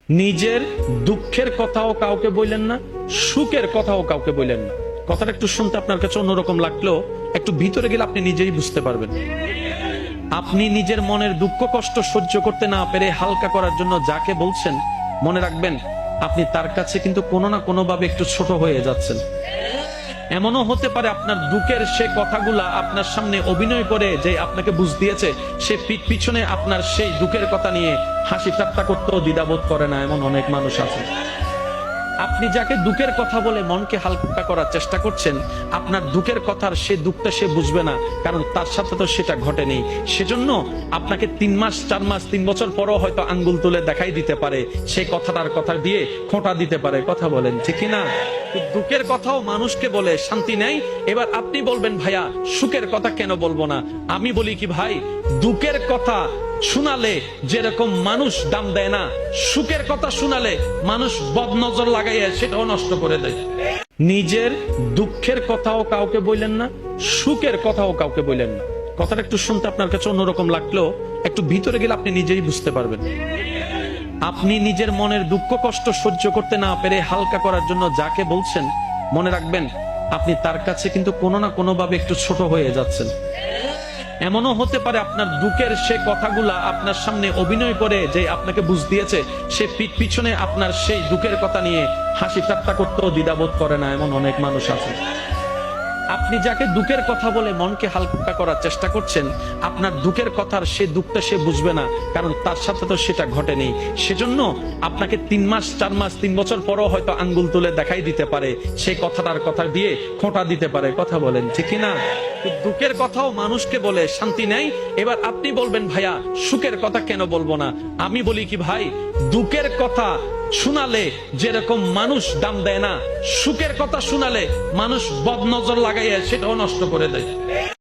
নিজের দুঃখের কথাও কাউকে বললেন না, সুখের কথাও কাউকে বললেন না। কথাটা একটু শুনতে আপনার কাছে অন্যরকম লাগলেও একটু ভিতরে গেলে আপনি নিজেই বুঝতে পারবেন। আপনি নিজের মনের দুঃখ কষ্ট সহ্য করতে না পেরে হালকা করার জন্য যাকে বলছেন, মনে রাখবেন আপনি তার কাছে কিন্তু কোনো না কোনো ভাবে একটু ছোট হয়ে যাচ্ছেন। এমনও হতে পারে আপনার দুঃখের সে কথাগুলা আপনার সামনে অভিনয় করে যে আপনাকে বুঝ দিয়েছে, সে পিছনে আপনার সেই দুঃখের কথা নিয়ে হাসি ঠাট্টা করতেও দ্বিধাবোধ করে না, এমন অনেক মানুষ আছে। আপনি যাকে দুঃখের কথা বলে মনকে হালকা করার চেষ্টা করছেন, আপনার দুঃখের কথার সে দুঃখটা সে বুঝবে না, কারণ তার সাথে তো সেটা ঘটেনি। সেজন্য আপনাকে 3 মাস 4 মাস 3 বছর পরও হয়তো আঙ্গুল তুলে দেখাই দিতে পারে, সেই কথাটার কথা দিয়ে খোঁটা দিতে পারে। কথা বলেন ঠিক না? দুঃখের কথাও মানুষকে বলে শান্তি নেই। এবার আপনি বলবেন ভাইয়া সুখের কথা কেন বলবো না? আমি বলি কি ভাই, দুঃখের কথা শোনালে যেরকম মানুষ দাম দেয় না, সুখের কথা শোনালে মানুষ বদনজর লাগাইয়া সেটাও নষ্ট করে দেয়। নিজের দুঃখের কথাও কাউকে বললেন না, সুখের কথাও কাউকে বললেন না। কথাটা একটু শুনতে আপনার কাছে অন্যরকম লাগলেও একটু ভিতরে গেলে আপনি নিজেই বুঝতে পারবেন। আপনি নিজের মনের দুঃখ কষ্ট সহ্য করতে না পেরে হালকা করার জন্য যাকে বলছেন, মনে রাখবেন আপনি তার কাছে কিন্তু কোনো না কোনো ভাবে একটু ছোট হয়ে যাচ্ছেন। এমনও হতে পারে আপনার দুঃখের সে কথাগুলা আপনার সামনে অভিনয় করে যে আপনাকে বুঝ দিয়েছে, সে পিছনে আপনার সেই দুঃখের কথা নিয়ে হাসি ঠাট্টা করতেও দ্বিধাবোধ করে না, এমন অনেক মানুষ আছে। আপনি যাকে দুঃখের কথা বলে মনকে হালকা করার চেষ্টা করছেন, আপনার দুঃখের কথার সে দুঃখটা সে বুঝবে না, কারণ তার সাথে তো সেটা ঘটেনি। সেজন্য আপনাকে 3 মাস 4 মাস 3 বছর পরও হয়তো আঙ্গুল তুলে দেখাই দিতে পারে, সেই কথাটার কথা দিয়ে খোঁটা দিতে পারে। কথা বলেন ঠিক না? দুঃখের কথাও মানুষকে বলে শান্তি নেই। এবার আপনি বলবেন ভাইয়া সুখের কথা কেন বলবো না? আমি বলি কি ভাই, দুঃখের কথা শোনালে যেরকম মানুষ দাম দেয় না, সুখের কথা শোনালে মানুষ বদনজর লাগাইয়া সেটাও নষ্ট করে দেয়।